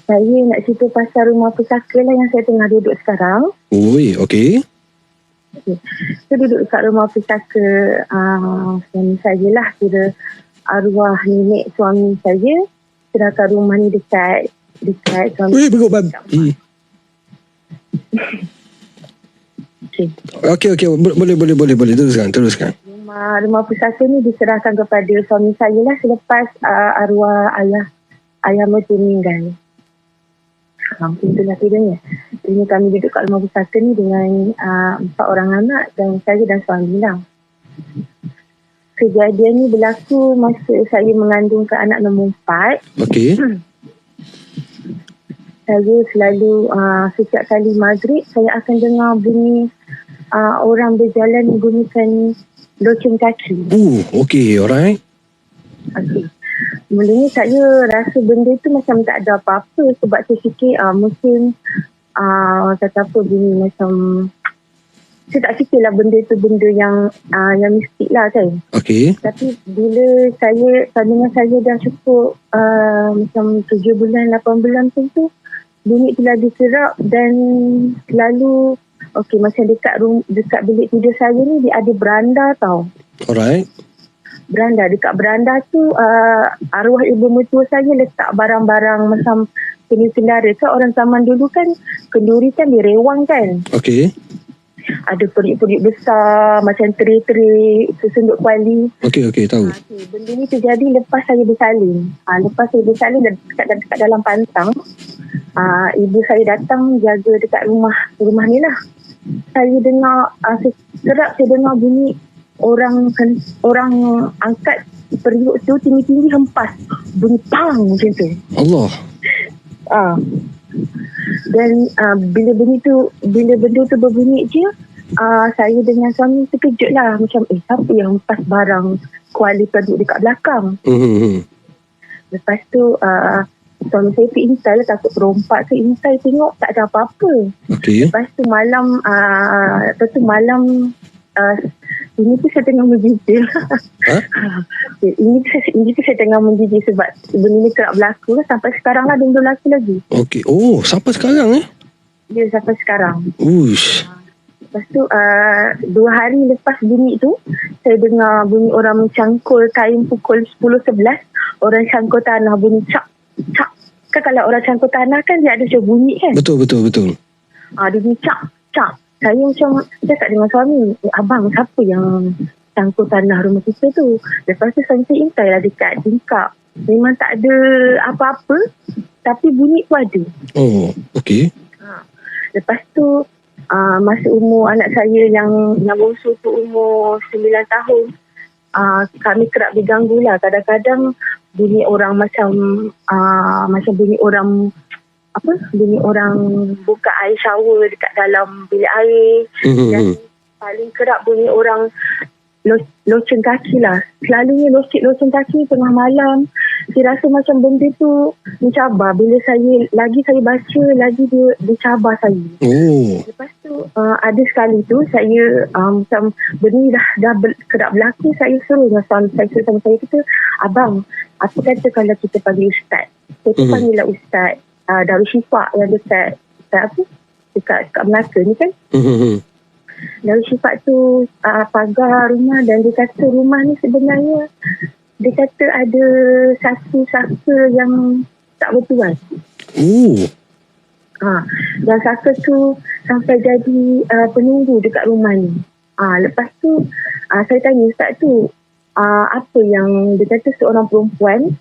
Saya nak cerita pasal rumah pusaka lah yang saya tengah duduk sekarang. Ui, okey. Okay. Saya duduk kat rumah pusaka suami saya lah. Kira arwah nenek suami saya. Sedangkan rumah ni dekat suami. Ui, beruk babi. Okey. Boleh. Teruskan. Rumah pusaka ni diserahkan kepada suami saya lah selepas arwah ayah mertua meninggal. Mungkin itulah kiranya. Ini kami duduk kat rumah pusaka ni dengan 4 orang anak dan saya dan suami lah. Kejadian ni berlaku masa saya mengandungkan anak nombor 4. Okey. Saya selalu setiap kali maghrib saya akan dengar bunyi orang berjalan menggunakan loceng kaki. Okey, alright. Okey. Mulanya saya rasa benda tu macam tak ada apa-apa sebab saya fikir mungkin kata apa bunyi macam saya tak fikirlah benda tu benda yang mistik lah kan. Okey. Tapi bila kandungan saya dah cukup macam 7 bulan 8 bulan tu bunyi tu lagi kerap dan selalu macam dekat bilik tidur saya ni dia ada beranda tau. Alright. Beranda. Dekat beranda tu arwah ibu mertua saya letak barang-barang macam kenduri. Kan orang zaman dulu kan kenduri kan direwang kan. Okey. Ada perik-perik besar macam teri-teri sesenduk kuali. Okey, tahu. Benda ni terjadi lepas saya bersalin. Lepas saya bersalin dekat dalam pantang. Ibu saya datang jaga dekat rumah ni lah. Saya dengar kerap saya dengar bunyi orang angkat periuk tu tinggi-tinggi hempas. Bunyi pang macam tu. Allah. Dan bila benda tu berbunyi je, saya dengan suami terkejut lah. Macam siapa yang hempas barang kuali periuk dekat belakang. Lepas tu suami saya pergi intai lah, takut terompak ke intai tengok tak ada apa-apa. Okay. Lepas tu malam ini tu saya tengah menggigil. Ini tu saya tengah menggigil sebab benda ni kerap berlaku lah. Sampai sekarang lah benda berlaku lagi. Okey. Oh, sampai sekarang Ya, sampai sekarang. Uish. Lepas tu 2 hari lepas bunyi tu, saya dengar bunyi orang mencangkul kain pukul 10-11. Orang cangkul tanah bunyi cak. Kan kalau orang cangkul tanah kan dia ada macam bunyi kan. Betul. Dia bunyi cak. Saya macam cakap dengan suami, abang siapa yang cangkul tanah rumah kita tu. Lepas tu saya intai lah dekat tingkap. Memang tak ada apa-apa, tapi bunyi tu ada. Oh, okey. Lepas tu masa umur anak saya yang bongsu tu umur 9 tahun, kami kerap diganggu lah. Kadang-kadang bunyi orang macam bunyi orang buka air shower dekat dalam bilik air. Dan paling kerap bunyi orang loceng kaki lah. Selalunya loceng kaki tengah malam. Saya rasa macam benda tu mencabar. Bila saya baca, lagi dia cabar saya. Lepas tu ada sekali tu saya macam benda ni dah kerap berlaku. Saya suruh dengan suami saya kata, abang, apa kata kalau kita panggil ustaz? Kita panggil lah ustaz Darul Syifa yang dekat Melaka ni kan. Darul Syifa tu pagar rumah dan dia kata rumah ni sebenarnya dia kata ada satu saka yang tak bertuan. Dan saka tu sampai jadi penunggu dekat rumah ni. Lepas tu saya tanya ustaz tu apa yang dia kata seorang perempuan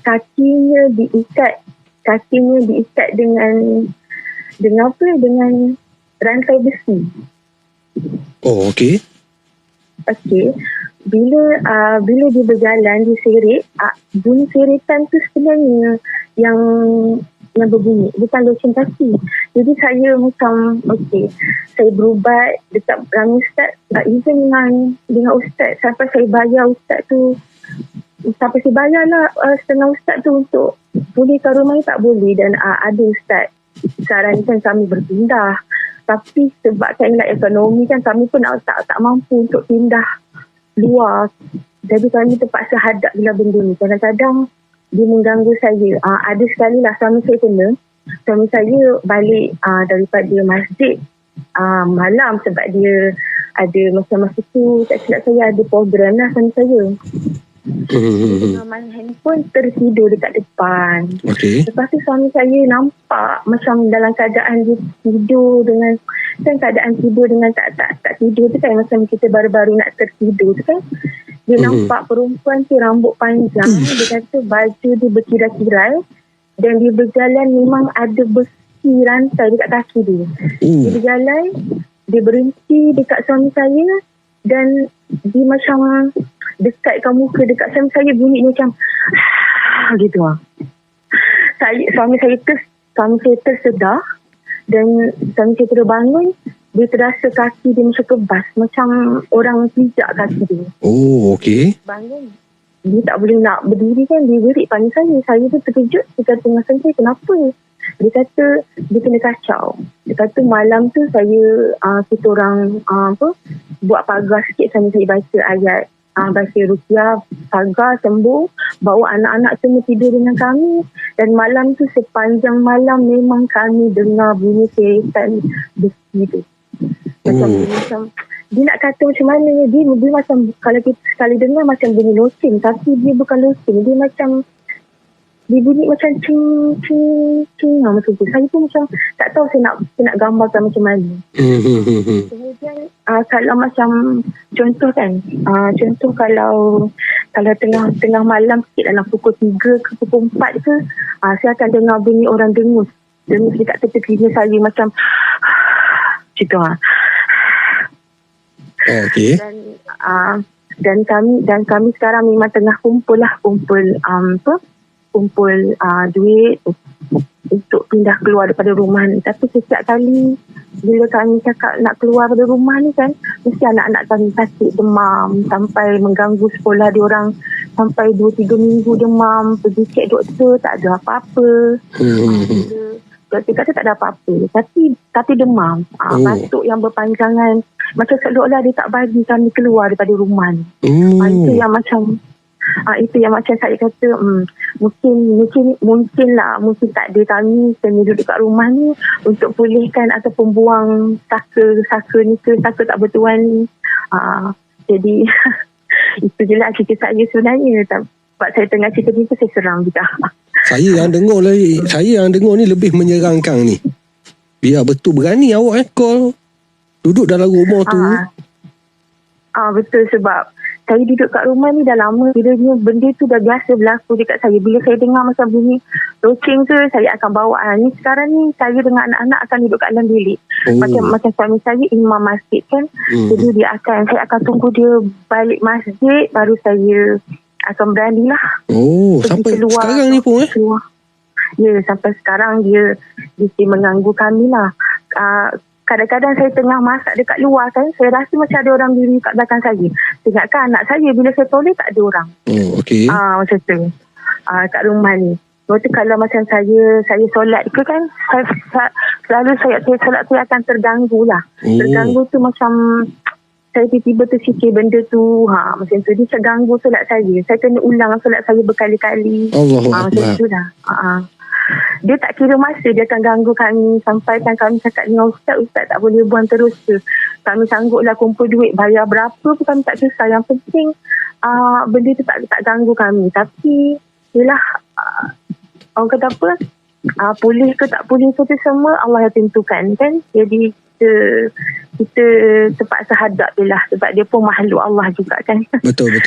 kakinya diikat dengan rantai besi. Oh, okey. Okey. Bila dia berjalan, dia seret, bunyi seretan tu sebenarnya yang berbunyi, bukan loceng kaki. Jadi saya macam saya berubat dekat ramai ustaz, even dengan ustaz sampai saya bayar ustaz tu. Sampai saya bayar lah setengah ustaz tu untuk pulihkan rumah ni, tak boleh. Dan ada ustaz sarankan kami berpindah. Tapi sebab kailah ekonomi kan, kami pun tak mampu untuk pindah luar. Jadi kami terpaksa hadap bila benda ni. Kadang-kadang dia mengganggu saya. Ada sekali lah suami saya kena. Suami saya balik daripada masjid malam sebab dia ada masa-masa tu, tak silap saya ada program lah suami saya. Dia main handphone tertidur dekat depan. Okey. Lepas tu suami saya nampak macam dalam keadaan dia tidur dengan kan keadaan tidur dengan tak tidur tu kan, macam kita baru-baru nak tertidur tu kan. Dia nampak perempuan tu rambut panjang. Dia kata baju dia bertirai-tirai dan dia berjalan memang ada besi rantai dekat kaki dia. Dia berjalan, dia berhenti dekat suami saya dan dia macam dekatkan muka dekat suami saya, bunyi macam gitu lah. Suami saya tersedar dan suami saya terbangun. Dia terasa kaki dia macam kebas, macam orang pijak kaki dia. Oh, okey. Bangun, dia tak boleh nak berdiri kan. Dia berik panggil saya. Saya tu terkejut. Dia kata dengan saya, kenapa? Dia kata dia kena kacau. Dia kata malam tu kita orang buat pagar sikit, saya baca ayat baca ruqyah, pagar sembuh, bawa anak-anak semua tidur dengan kami. Dan malam tu sepanjang malam memang kami dengar bunyi syaitan besi tu. Macam dia nak kata macam mana, dia macam kalau kita sekali dengar macam bunyi loceng, tapi dia bukan loceng, dia macam dia bunyi macam cing macam tu. Saya pun macam tak tahu saya nak gambarkan macam mana. Kemudian kalau macam contoh kan, contoh kalau tengah malam sikit dalam pukul 3 ke pukul 4 ke, saya akan dengar bunyi orang dengus dekat tepi telinga saya macam gitu Okey. Dan kami sekarang memang tengah kumpul duit untuk pindah keluar daripada rumah ni. Tapi setiap kali bila kami cakap nak keluar daripada rumah ni kan, mesti anak-anak kami sakit, demam sampai mengganggu sekolah diorang sampai 2-3 minggu demam. Pergi cek doktor tak ada apa-apa. Doktor kata tak ada apa-apa, tapi demam, batuk yang berpanjangan, macam seolah-olah dia tak bagi kami keluar daripada rumah ni. Itu yang macam saya kata mungkin tak ada kami kena duduk kat rumah ni untuk pulihkan ataupun buang saka ni ke saka tak bertuan ni. Jadi itu je lah cerita saya sebenarnya. Sebab saya tengah cerita ni saya seram juga. Saya yang dengar ni lebih menyerangkan ni. Biar betul berani awak call duduk dalam rumah tu. Betul, sebab saya duduk kat rumah ni dah lama. Bila benda tu dah biasa berlaku dekat saya. Bila saya dengar macam bunyi loceng ke, saya akan bawa. Ni sekarang ni saya dengan anak-anak akan duduk kat dalam bilik. Macam suami saya imam masjid kan. Jadi saya akan tunggu dia balik masjid, baru saya akan beranilah. Sampai keluar, sekarang ni pun keluar. Ya, sampai sekarang dia mengganggu kami lah. Kadang-kadang saya tengah masak dekat luar kan, saya rasa macam ada orang diri kat belakang saya. Ingatkan anak saya, bila saya toleh tak ada orang. Okey. Macam tu. Kat rumah ni. Lepas tu kalau macam saya solat ke kan, selalu saya solat tu akan terganggu lah. Terganggu tu macam saya tiba-tiba terfikir benda tu, macam tu dia terganggu solat saya. Saya kena ulang solat saya berkali-kali. Macam tu lah. Dia tak kira masa, dia akan ganggu kami sampai kan kami cakap dengan ustaz tak boleh buang terus ke. Kami sangguplah kumpul duit, bayar berapa pun kami tak susah. Yang penting benda tu tak ganggu kami. Tapi yelah, orang kata apa, pulih ke tak pulih ke tu semua Allah yang tentukan kan. Jadi kita terpaksa hadap je lah, sebab dia pun makhluk Allah juga kan. Betul.